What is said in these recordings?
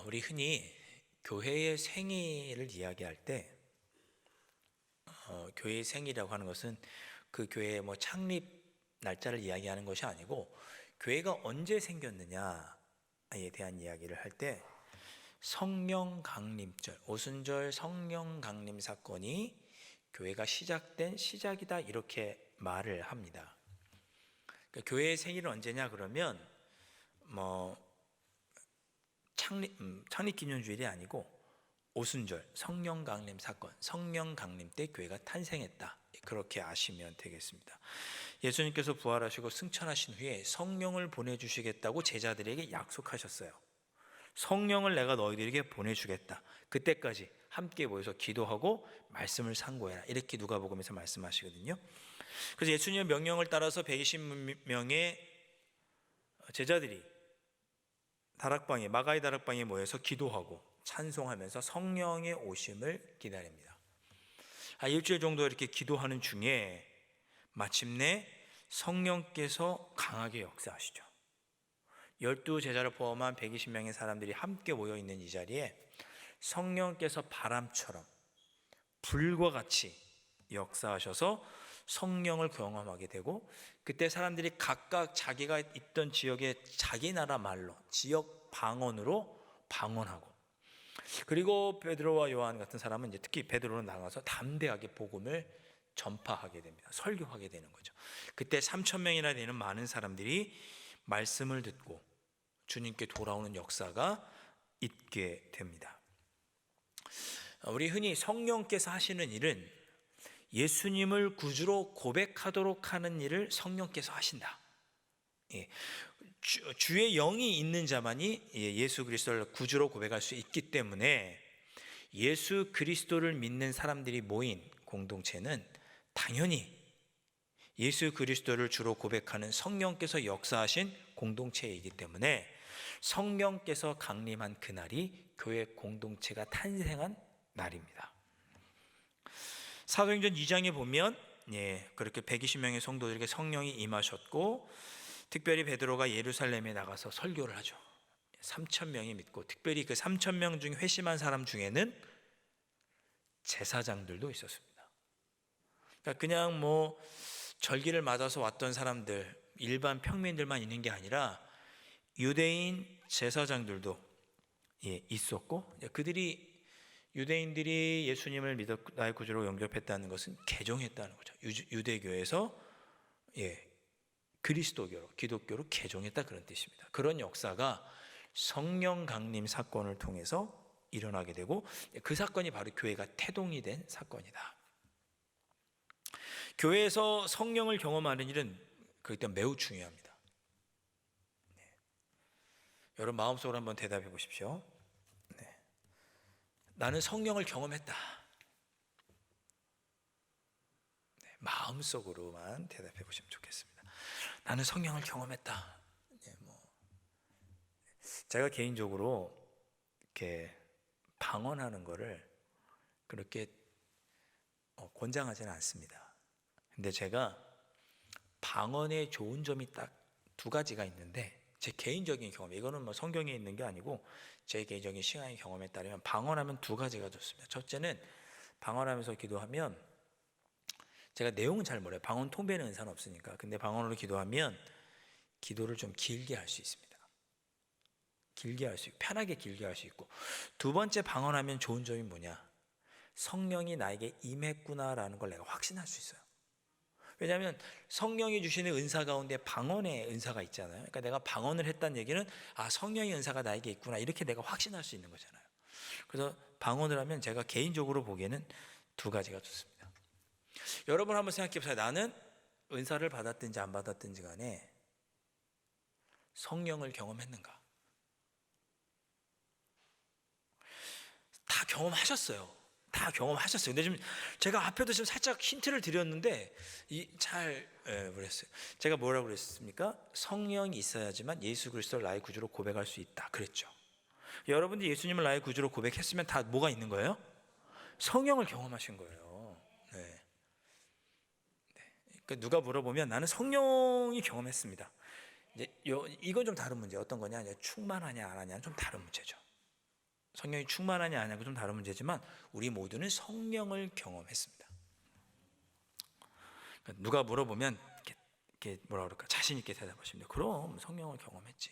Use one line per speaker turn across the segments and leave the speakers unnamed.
우리 흔히 교회의 생일을 이야기할 때 교회의 생일이라고 하는 것은 그 교회의 창립 날짜를 이야기하는 것이 아니고 교회가 언제 생겼느냐에 대한 이야기를 할 때 성령 강림절, 오순절 성령 강림 사건이 교회가 시작된 시작이다 이렇게 말을 합니다. 그러니까 교회의 생일은 언제냐 그러면 창립 기념주일이 아니고 오순절 성령 강림 사건, 성령 강림 때 교회가 탄생했다. 그렇게 아시면 되겠습니다. 예수님께서 부활하시고 승천하신 후에 성령을 보내주시겠다고 제자들에게 약속하셨어요. 성령을 내가 너희들에게 보내주겠다. 그때까지 함께 모여서 기도하고 말씀을 상고해라. 이렇게 누가복음에서 말씀하시거든요. 그래서 예수님의 명령을 따라서 120명의 제자들이 마가의 다락방에 모여서 기도하고 찬송하면서 성령의 오심을 기다립니다. 일주일 정도 이렇게 기도하는 중에 마침내 성령께서 강하게 역사하시죠. 12제자를 포함한 120명의 사람들이 함께 모여 있는 이 자리에 성령께서 바람처럼 불과 같이 역사하셔서 성령을 경험하게 되고, 그때 사람들이 각각 자기가 있던 지역의 자기 나라 말로 지역 방언으로 방언하고, 그리고 베드로와 요한 같은 사람은 이제 특히 베드로는 나가서 담대하게 복음을 전파하게 됩니다. 설교하게 되는 거죠. 그때 3,000명이나 되는 많은 사람들이 말씀을 듣고 주님께 돌아오는 역사가 있게 됩니다. 우리 흔히 성령께서 하시는 일은 예수님을 구주로 고백하도록 하는 일을 성령께서 하신다. 주의 영이 있는 자만이 예수 그리스도를 구주로 고백할 수 있기 때문에 예수 그리스도를 믿는 사람들이 모인 공동체는 당연히 예수 그리스도를 주로 고백하는 성령께서 역사하신 공동체이기 때문에 성령께서 강림한 그날이 교회 공동체가 탄생한 날입니다. 사도행전 2장에 보면 그렇게 120명의 성도들에게 성령이 임하셨고, 특별히 베드로가 예루살렘에 나가서 설교를 하죠. 3,000명이 믿고, 특별히 그 3,000명 중에 회심한 사람 중에는 제사장들도 있었습니다. 그러니까 그냥 절기를 맞아서 왔던 사람들, 일반 평민들만 있는 게 아니라 유대인 제사장들도 있었고, 유대인들이 예수님을 믿어 나의 구주로 영접했다는 것은 개종했다는 거죠. 유대교에서 그리스도교로, 기독교로 개종했다, 그런 뜻입니다. 그런 역사가 성령 강림 사건을 통해서 일어나게 되고, 그 사건이 바로 교회가 태동이 된 사건이다. 교회에서 성령을 경험하는 일은 그럴 때 매우 중요합니다. 여러분 마음속으로 한번 대답해 보십시오. 나는 성령을 경험했다. 마음속으로만 대답해 보시면 좋겠습니다. 나는 성령을 경험했다. 제가 개인적으로 이렇게 방언하는 거를 그렇게 권장하지는 않습니다. 근데 제가 방언의 좋은 점이 딱 두 가지가 있는데, 제 개인적인 경험, 이거는 성경에 있는 게 아니고 제 개인적인 신앙의 경험에 따르면 방언하면 두 가지가 좋습니다. 첫째는 방언하면서 기도하면, 제가 내용은 잘 몰라요. 방언 통배는 은사는 없으니까. 근데 방언으로 기도하면 기도를 좀 길게 할 수 있습니다. 편하게 길게 할 수 있고, 두 번째 방언하면 좋은 점이 뭐냐, 성령이 나에게 임했구나라는 걸 내가 확신할 수 있어요. 왜냐하면 성령이 주시는 은사 가운데 방언의 은사가 있잖아요. 그러니까 내가 방언을 했다는 얘기는 성령의 은사가 나에게 있구나, 이렇게 내가 확신할 수 있는 거잖아요. 그래서 방언을 하면 제가 개인적으로 보기에는 두 가지가 좋습니다. 여러분 한번 생각해 보세요. 나는 은사를 받았든지 안 받았든지 간에 성령을 경험했는가? 다 경험하셨어요. 근데 지금 제가 앞에도 지금 살짝 힌트를 드렸는데 모르겠어요. 제가 뭐라고 그랬습니까? 성령이 있어야지만 예수 그리스도를 나의 구주로 고백할 수 있다 그랬죠. 여러분들이 예수님을 나의 구주로 고백했으면 다 뭐가 있는 거예요? 성령을 경험하신 거예요. 그러니까 누가 물어보면 나는 성령이 경험했습니다. 이건 좀 다른 문제. 어떤 거냐? 충만하냐 안 하냐는 좀 다른 문제죠. 성령이 충만하냐 아니냐고 좀 다른 문제지만 우리 모두는 성령을 경험했습니다. 누가 물어보면 이렇게 뭐라 그럴까, 자신 있게 대답하십니다. 그럼 성령을 경험했지.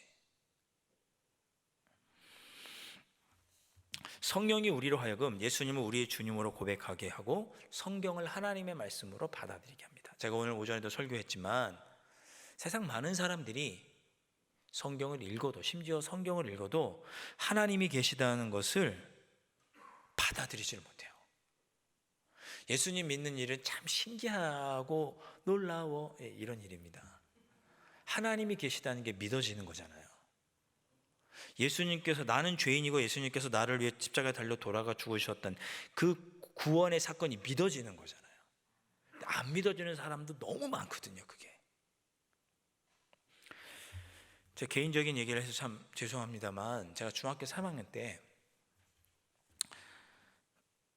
성령이 우리로 하여금 예수님을 우리의 주님으로 고백하게 하고 성경을 하나님의 말씀으로 받아들이게 합니다. 제가 오늘 오전에도 설교했지만 세상 많은 사람들이 성경을 읽어도, 심지어 성경을 읽어도 하나님이 계시다는 것을 받아들이지를 못해요. 예수님 믿는 일은 참 신기하고 놀라워, 이런 일입니다. 하나님이 계시다는 게 믿어지는 거잖아요. 예수님께서, 나는 죄인이고 예수님께서 나를 위해 십자가에 달려 돌아가 죽으셨던 그 구원의 사건이 믿어지는 거잖아요. 안 믿어지는 사람도 너무 많거든요. 그게 제 개인적인 얘기를 해서 참 죄송합니다만, 제가 중학교 3학년 때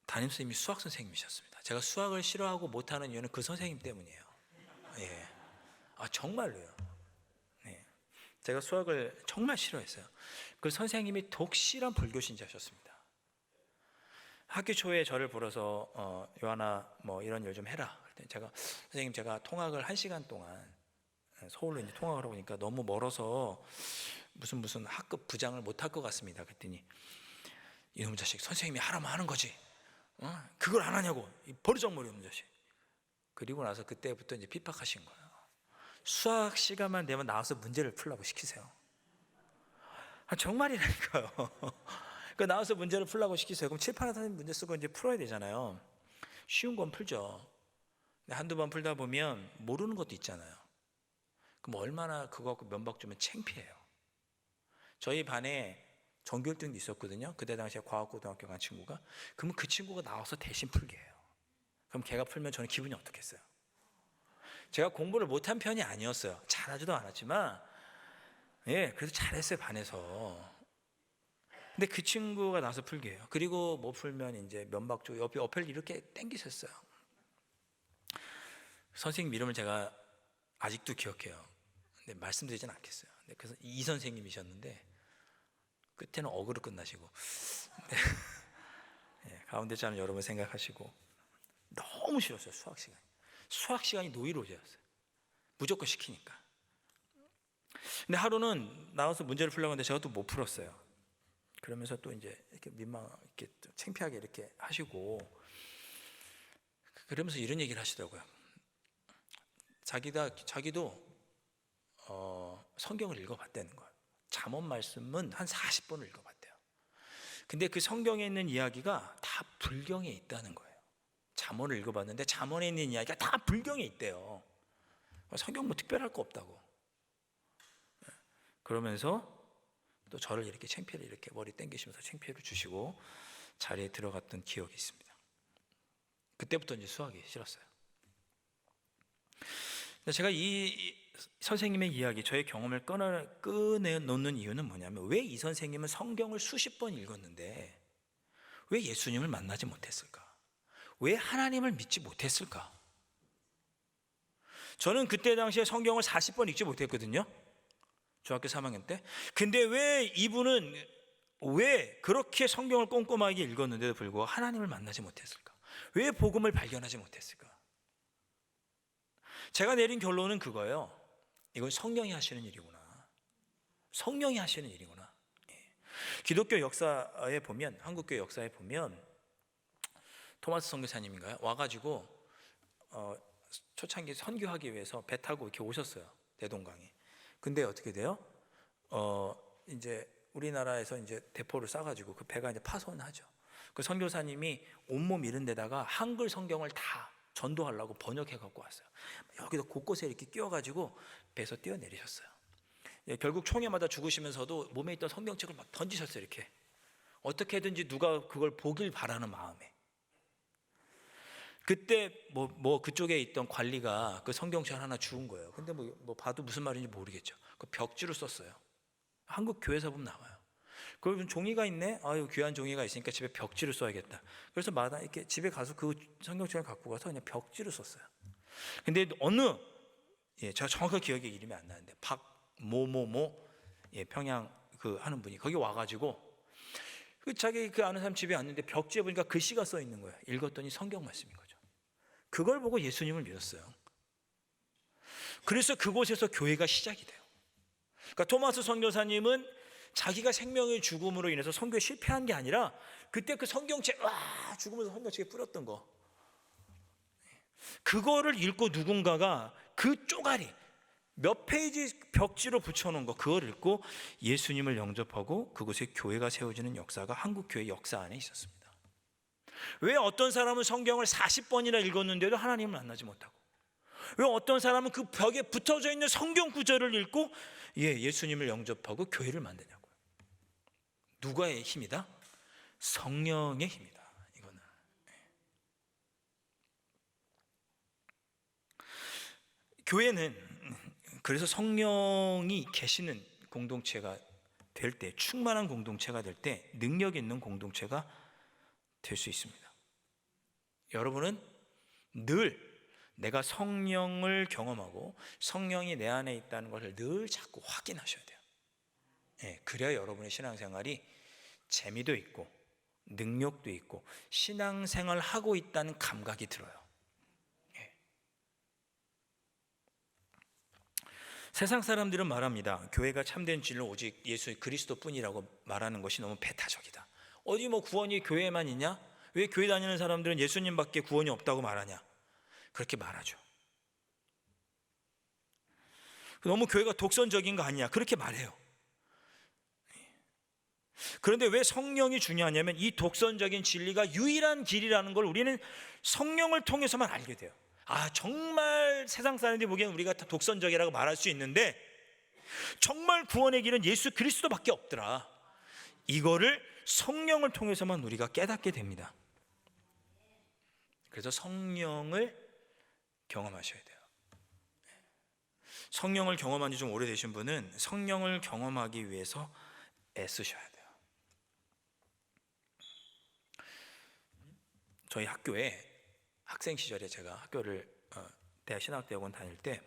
담임선생님이 수학 선생님이셨습니다. 제가 수학을 싫어하고 못하는 이유는 그 선생님 때문이에요. 예. 정말로요. 네. 제가 수학을 정말 싫어했어요. 그 선생님이 독실한 불교신자셨습니다. 학기 초에 저를 불러서 요하나 뭐 이런 일 좀 해라. 그랬더니 선생님 제가 통학을 1시간 동안 서울로 이제 통학을 하고 보니까 너무 멀어서 무슨 학급 부장을 못 할 것 같습니다. 그랬더니 이놈 자식, 선생님이 하라면 하는 거지. 그걸 안 하냐고, 이 버르장머리 없는 자식. 그리고 나서 그때부터 이제 핍박하신 거예요. 수학 시간만 되면 나와서 문제를 풀라고 시키세요. 정말이라니까요. 그 나와서 문제를 풀라고 시키세요. 그럼 칠판에 문제 쓰고 이제 풀어야 되잖아요. 쉬운 건 풀죠. 근데 한두 번 풀다 보면 모르는 것도 있잖아요. 그럼 얼마나 그거 갖고 면박 주면 창피해요. 저희 반에 전교 1등도 있었거든요. 그때 당시에 과학고등학교 간 친구가. 그러면 그 친구가 나와서 대신 풀게 해요. 그럼 걔가 풀면 저는 기분이 어떻겠어요? 제가 공부를 못한 편이 아니었어요. 잘하지도 않았지만, 그래서 잘했어요, 반에서. 근데 그 친구가 나와서 풀게 해요. 그리고 못 풀면 이제 면박 주고 옆에 어플 이렇게 땡기셨어요. 선생님 이름을 제가 아직도 기억해요. 근데 말씀드리진 않겠어요. 그래서 이 선생님이셨는데 끝에는 어그로 끝나시고, 가운데 자는 여러분 생각하시고, 너무 싫었어요. 수학 시간이 노이로제였어요. 무조건 시키니까. 근데 하루는 나와서 문제를 풀려고 하는데 제가 또 못 풀었어요. 그러면서 또 이제 이렇게 이렇게 창피하게 이렇게 하시고, 그러면서 이런 얘기를 하시더라고요. 자기도 성경을 읽어봤다는 거예요. 잠언 말씀은 한 40번을 읽어봤대요. 근데 그 성경에 있는 이야기가 다 불경에 있다는 거예요. 잠언을 읽어봤는데 잠언에 있는 이야기가 다 불경에 있대요. 성경 뭐 특별할 거 없다고. 그러면서 또 저를 이렇게 창피를, 이렇게 머리 땡기시면서 창피를 주시고 자리에 들어갔던 기억이 있습니다. 그때부터 이제 수학이 싫었어요. 제가 이 선생님의 이야기, 저의 경험을 꺼내놓는 이유는 뭐냐면, 왜 이 선생님은 성경을 수십 번 읽었는데 왜 예수님을 만나지 못했을까? 왜 하나님을 믿지 못했을까? 저는 그때 당시에 성경을 40번 읽지 못했거든요. 중학교 3학년 때. 근데 왜 이분은 왜 그렇게 성경을 꼼꼼하게 읽었는데도 불구하고 하나님을 만나지 못했을까? 왜 복음을 발견하지 못했을까? 제가 내린 결론은 그거예요. 이건 성령이 하시는 일이구나. 성령이 하시는 일이구나. 기독교 역사에 보면, 한국교회 역사에 보면 토마스 선교사님인가요? 와가지고 초창기 선교하기 위해서 배 타고 이렇게 오셨어요. 대동강에. 근데 어떻게 돼요? 이제 우리나라에서 이제 대포를 쏴가지고 그 배가 이제 파손하죠. 그 선교사님이 온몸 이런 데다가 한글 성경을 다 전도하려고 번역해 갖고 왔어요. 여기도 곳곳에 이렇게 끼워가지고 배에서 뛰어내리셨어요. 결국 총에 맞아 죽으시면서도 몸에 있던 성경책을 막 던지셨어요. 이렇게 어떻게든지 누가 그걸 보길 바라는 마음에. 그때 뭐 그쪽에 있던 관리가 그 성경책 하나 주운 거예요. 근데 뭐 봐도 무슨 말인지 모르겠죠. 그 벽지로 썼어요. 한국 교회에서 보면 나와요. 그러면 종이가 있네. 아유, 귀한 종이가 있으니까 집에 벽지를 써야겠다. 그래서 마다 이렇게 집에 가서 그 성경책을 갖고 가서 그냥 벽지를 썼어요. 근데 제가 정확하게 기억이 이름이 안 나는데 박모모모 평양 그 하는 분이 거기 와가지고 자기 아는 사람 집에 왔는데 벽지에 보니까 글씨가 써 있는 거예요. 읽었더니 성경 말씀인 거죠. 그걸 보고 예수님을 믿었어요. 그래서 그곳에서 교회가 시작이 돼요. 그러니까 토마스 선교사님은 자기가 생명의 죽음으로 인해서 선교에 실패한 게 아니라 그때 그 성경책 죽으면서 성경책에 뿌렸던 거, 그거를 읽고 누군가가 그 쪼가리 몇 페이지 벽지로 붙여놓은 거, 그걸 읽고 예수님을 영접하고 그곳에 교회가 세워지는 역사가 한국 교회 역사 안에 있었습니다. 왜 어떤 사람은 성경을 40번이나 읽었는데도 하나님을 만나지 못하고, 왜 어떤 사람은 그 벽에 붙어져 있는 성경 구절을 읽고 예수님을 영접하고 교회를 만드냐고요. 누가의 힘이다? 성령의 힘이다. 이거는 교회는 그래서 성령이 계시는 공동체가 될 때, 충만한 공동체가 될 때 능력 있는 공동체가 될 수 있습니다. 여러분은 늘 내가 성령을 경험하고 성령이 내 안에 있다는 것을 늘 자꾸 확인하셔야 돼요. 그래야 여러분의 신앙생활이 재미도 있고 능력도 있고 신앙생활 하고 있다는 감각이 들어요. 세상 사람들은 말합니다. 교회가 참된 진로 오직 예수 그리스도뿐이라고 말하는 것이 너무 배타적이다. 어디 구원이 교회에만 있냐? 왜 교회 다니는 사람들은 예수님밖에 구원이 없다고 말하냐? 그렇게 말하죠. 너무 교회가 독선적인 거 아니냐? 그렇게 말해요. 그런데 왜 성령이 중요하냐면 이 독선적인 진리가 유일한 길이라는 걸 우리는 성령을 통해서만 알게 돼요. 정말 세상 사람들이 보기엔 우리가 다 독선적이라고 말할 수 있는데 정말 구원의 길은 예수 그리스도밖에 없더라. 이거를 성령을 통해서만 우리가 깨닫게 됩니다. 그래서 성령을 경험하셔야 돼요. 성령을 경험한 지 좀 오래되신 분은 성령을 경험하기 위해서 애쓰셔야 돼요. 저희 학교에 학생 시절에 제가 학교를 대학 신학대학원 다닐 때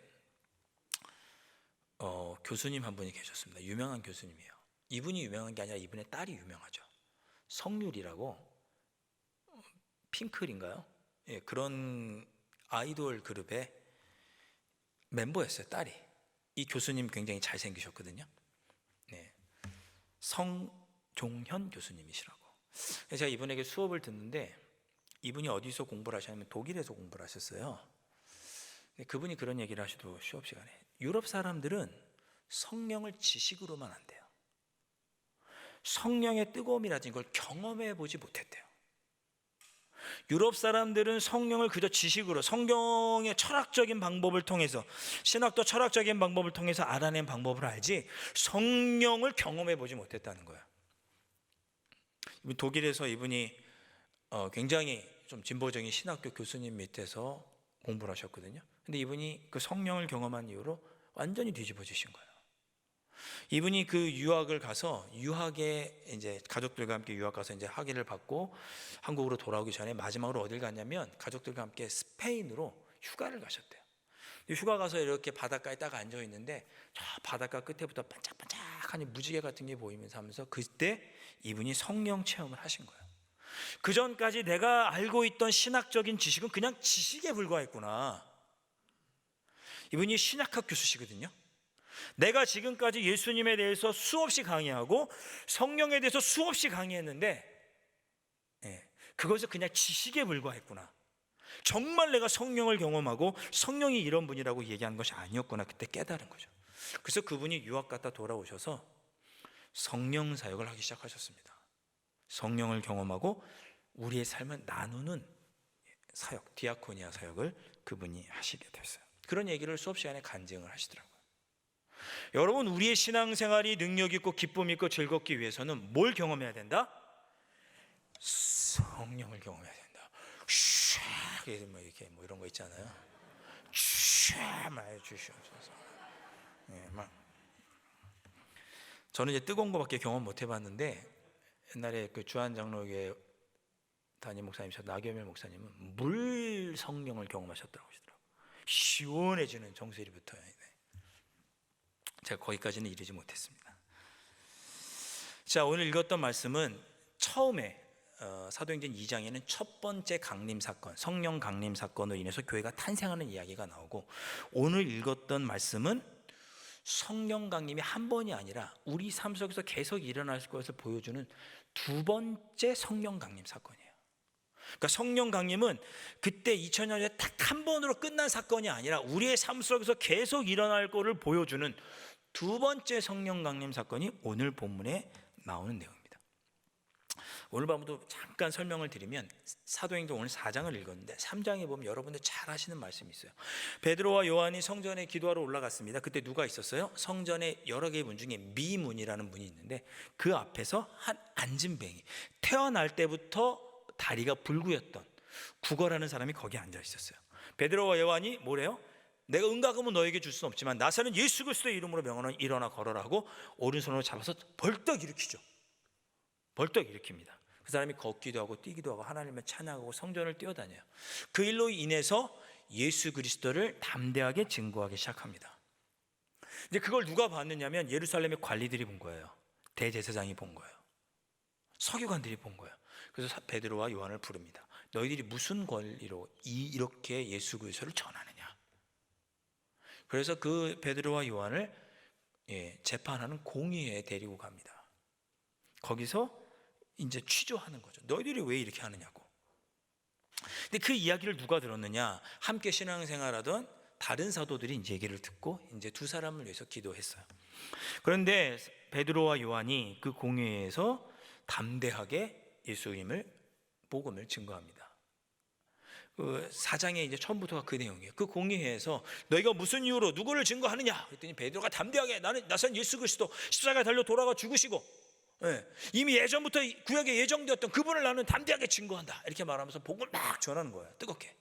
교수님 한 분이 계셨습니다. 유명한 교수님이에요. 이분이 유명한 게 아니라 이분의 딸이 유명하죠. 성률이라고, 핑클인가요? 그런 아이돌 그룹의 멤버였어요, 딸이. 이 교수님 굉장히 잘생기셨거든요. 성종현 교수님이시라고. 제가 이분에게 수업을 듣는데 이분이 어디서 공부를 하셨냐면 독일에서 공부를 하셨어요. 그분이 그런 얘기를 하시도 수업 시간에, 유럽 사람들은 성령을 지식으로만 안대요. 성령의 뜨거움이라든지 걸 경험해 보지 못했대요. 유럽 사람들은 성령을 그저 지식으로, 성경의 철학적인 방법을 통해서, 신학도 철학적인 방법을 통해서 알아낸 방법을 알지 성령을 경험해 보지 못했다는 거예요. 독일에서 이분이 굉장히 좀 진보적인 신학교 교수님 밑에서 공부를 하셨거든요. 근데 이분이 그 성령을 경험한 이후로 완전히 뒤집어지신 거예요. 이분이 그 유학을 가서, 유학에 이제 가족들과 함께 유학 가서 이제 학위를 받고 한국으로 돌아오기 전에 마지막으로 어딜 갔냐면 가족들과 함께 스페인으로 휴가를 가셨대요. 휴가 가서 이렇게 바닷가에 딱 앉아 있는데 저 바닷가 끝에부터 반짝반짝한 무지개 같은 게 보이면서 하면서 그때 이분이 성령 체험을 하신 거예요. 그 전까지 내가 알고 있던 신학적인 지식은 그냥 지식에 불과했구나. 이분이 신약학 교수시거든요. 내가 지금까지 예수님에 대해서 수없이 강의하고 성령에 대해서 수없이 강의했는데 그것은 그냥 지식에 불과했구나. 정말 내가 성령을 경험하고 성령이 이런 분이라고 얘기한 것이 아니었구나. 그때 깨달은 거죠. 그래서 그분이 유학 갔다 돌아오셔서 성령 사역을 하기 시작하셨습니다. 성령을 경험하고 우리의 삶을 나누는 사역, 디아코니아 사역을 그분이 하시게 됐어요. 그런 얘기를 수업 시간에 간증을 하시더라고요. 여러분, 우리의 신앙생활이 능력 있고 기쁨 있고 즐겁기 위해서는 뭘 경험해야 된다? 성령을 경험해야 된다. 이렇게 이런 거 있잖아요. 막 주시옵소서. 저는 이제 뜨거운 거밖에 경험 못 해봤는데 옛날에 그 주한장로교회 담임 목사님이셨 나겸일 목사님은 물 성령을 경험하셨다고 하시더라고요. 시원해지는 정수리부터. 제가 거기까지는 이르지 못했습니다. 자, 오늘 읽었던 말씀은 처음에 사도행전 2장에는 첫 번째 강림 사건, 성령 강림 사건으로 인해서 교회가 탄생하는 이야기가 나오고, 오늘 읽었던 말씀은 성령 강림이 한 번이 아니라 우리 삶 속에서 계속 일어날 것을 보여주는 두 번째 성령 강림 사건이에요. 그러니까 성령 강림은 그때 2000년 전에 딱 한 번으로 끝난 사건이 아니라 우리의 삶 속에서 계속 일어날 것을 보여주는 두 번째 성령 강림 사건이 오늘 본문에 나오는 내용입니다. 오늘 밤도 잠깐 설명을 드리면, 사도행전 오늘 4장을 읽었는데 3장에 보면 여러분들 잘 아시는 말씀이 있어요. 베드로와 요한이 성전에 기도하러 올라갔습니다. 그때 누가 있었어요? 성전에 여러 개의 문 중에 미문이라는 문이 있는데, 그 앞에서 한 안진뱅이, 태어날 때부터 다리가 불구였던 구걸하는 사람이 거기 앉아 있었어요. 베드로와 요한이 뭐래요? 내가 은과금은 너에게 줄 수는 없지만 나사는 예수 그리스도의 이름으로 명하노니 일어나 걸어라 하고 오른손으로 잡아서 벌떡 일으키죠. 벌떡 일으킵니다. 그 사람이 걷기도 하고 뛰기도 하고 하나님을 찬양하고 성전을 뛰어다녀요. 그 일로 인해서 예수 그리스도를 담대하게 증거하기 시작합니다. 이제 그걸 누가 봤느냐면 예루살렘의 관리들이 본 거예요. 대제사장이 본 거예요. 서기관들이 본 거예요. 그래서 베드로와 요한을 부릅니다. 너희들이 무슨 권리로 이렇게 예수 그리스도를 전하느냐. 그래서 그 베드로와 요한을 재판하는 공의회에 데리고 갑니다. 거기서 이제 취조하는 거죠. 너희들이 왜 이렇게 하느냐고. 근데 그 이야기를 누가 들었느냐? 함께 신앙생활하던 다른 사도들이 이제 얘기를 듣고 이제 두 사람을 위해서 기도했어요. 그런데 베드로와 요한이 그 공회에서 담대하게 예수님을 복음을 증거합니다. 그 4장에 이제 처음부터가 그 내용이에요. 그 공회에서 너희가 무슨 이유로 누구를 증거하느냐? 그랬더니 베드로가 담대하게 나선 예수 그리스도 십자가에 달려 돌아가 죽으시고, 이미 예전부터 구약에 예정되었던 그분을 나는 담대하게 증거한다, 이렇게 말하면서 복음을 막 전하는 거예요. 뜨겁게.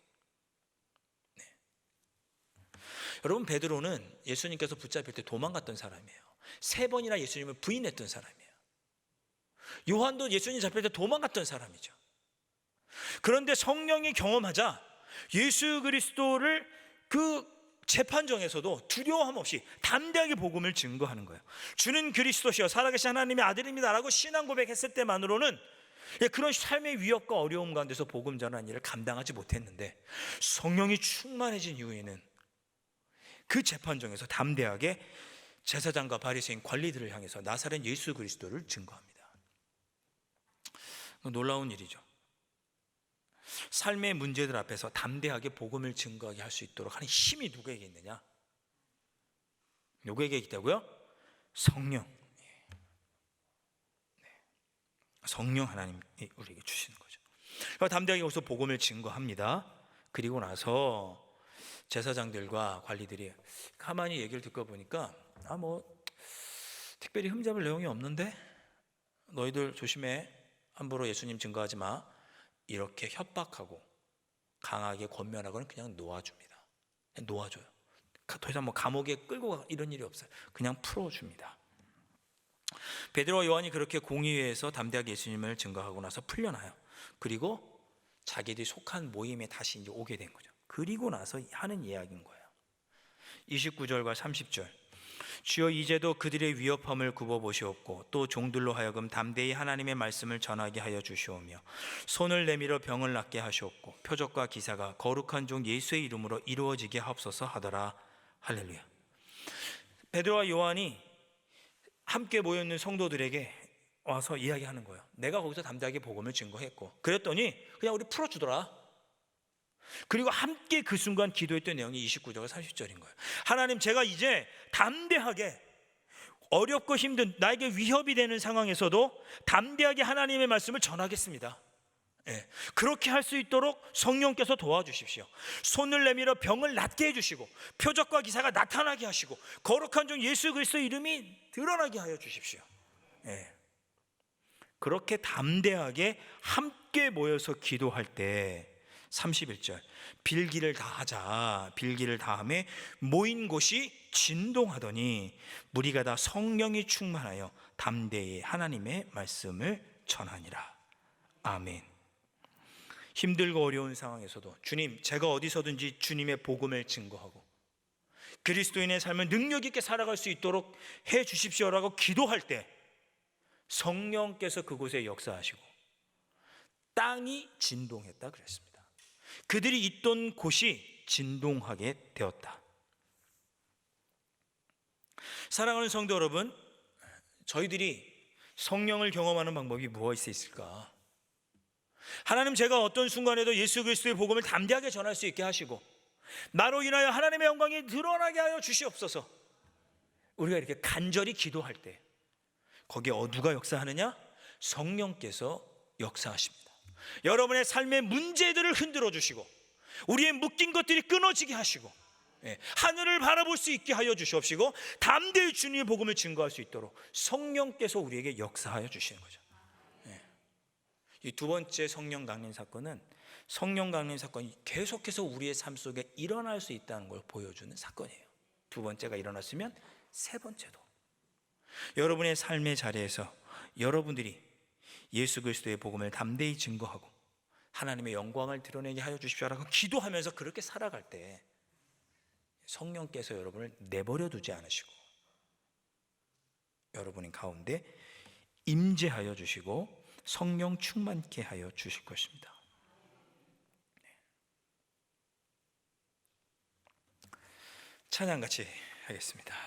여러분, 베드로는 예수님께서 붙잡힐 때 도망갔던 사람이에요. 3번이나 예수님을 부인했던 사람이에요. 요한도 예수님 잡힐 때 도망갔던 사람이죠. 그런데 성령이 경험하자 예수 그리스도를 그 재판정에서도 두려움 없이 담대하게 복음을 증거하는 거예요. 주는 그리스도시여 살아계신 하나님의 아들입니다라고 신앙 고백했을 때만으로는 그런 삶의 위협과 어려움 가운데서 복음 전하는 일을 감당하지 못했는데, 성령이 충만해진 이후에는 그 재판정에서 담대하게 제사장과 바리새인 관리들을 향해서 나사렛 예수 그리스도를 증거합니다. 놀라운 일이죠. 삶의 문제들 앞에서 담대하게 복음을 증거하게 할 수 있도록 하는 힘이 누구에게 있느냐? 누구에게 있다고요? 성령. 성령 하나님이 우리에게 주시는 거죠. 담대하게 여기서 복음을 증거합니다. 그리고 나서 제사장들과 관리들이 가만히 얘기를 듣고 보니까 특별히 흠잡을 내용이 없는데 너희들 조심해, 함부로 예수님 증거하지 마, 이렇게 협박하고 강하게 권면하고는 그냥 놓아줍니다. 그냥 놓아줘요. 더 이상 감옥에 끌고 가 이런 일이 없어요. 그냥 풀어줍니다. 베드로와 요한이 그렇게 공의회에서 담대하게 예수님을 증거하고 나서 풀려나요. 그리고 자기들이 속한 모임에 다시 이제 오게 된 거죠. 그리고 나서 하는 이야기인 거예요. 29절과 30절. 주여 이제도 그들의 위협함을 굽어보시옵고 또 종들로 하여금 담대히 하나님의 말씀을 전하게 하여 주시오며 손을 내밀어 병을 낫게 하시옵고 표적과 기사가 거룩한 종 예수의 이름으로 이루어지게 하옵소서 하더라. 할렐루야. 베드로와 요한이 함께 모여있는 성도들에게 와서 이야기하는 거예요. 내가 거기서 담대하게 복음을 증거했고 그랬더니 그냥 우리 풀어주더라. 그리고 함께 그 순간 기도했던 내용이 29절과 30절인 거예요. 하나님, 제가 이제 담대하게 어렵고 힘든 나에게 위협이 되는 상황에서도 담대하게 하나님의 말씀을 전하겠습니다. 그렇게 할 수 있도록 성령께서 도와주십시오. 손을 내밀어 병을 낫게 해주시고 표적과 기사가 나타나게 하시고 거룩한 종 예수 그리스도의 이름이 드러나게 하여 주십시오. 그렇게 담대하게 함께 모여서 기도할 때 31절 빌기를 다하자. 빌기를 다함에 모인 곳이 진동하더니 무리가 다 성령이 충만하여 담대히 하나님의 말씀을 전하니라. 아멘. 힘들고 어려운 상황에서도 주님, 제가 어디서든지 주님의 복음을 증거하고 그리스도인의 삶을 능력 있게 살아갈 수 있도록 해 주십시오라고 기도할 때 성령께서 그곳에 역사하시고 땅이 진동했다 그랬습니다. 그들이 있던 곳이 진동하게 되었다. 사랑하는 성도 여러분, 저희들이 성령을 경험하는 방법이 무엇이 있을까? 하나님, 제가 어떤 순간에도 예수 그리스도의 복음을 담대하게 전할 수 있게 하시고 나로 인하여 하나님의 영광이 드러나게 하여 주시옵소서. 우리가 이렇게 간절히 기도할 때 거기에 누가 역사하느냐? 성령께서 역사하십니다. 여러분의 삶의 문제들을 흔들어 주시고 우리의 묶인 것들이 끊어지게 하시고 하늘을 바라볼 수 있게 하여 주시옵시고 담대히 주님의 복음을 증거할 수 있도록 성령께서 우리에게 역사하여 주시는 거죠. 이 두 번째 성령 강림 사건은 성령 강림 사건이 계속해서 우리의 삶 속에 일어날 수 있다는 걸 보여주는 사건이에요. 두 번째가 일어났으면 세 번째도 여러분의 삶의 자리에서 여러분들이 예수 그리스도의 복음을 담대히 증거하고 하나님의 영광을 드러내게 하여 주십시오라고 기도하면서 그렇게 살아갈 때 성령께서 여러분을 내버려 두지 않으시고 여러분의 가운데 임재하여 주시고 성령 충만케 하여 주실 것입니다. 찬양 같이 하겠습니다.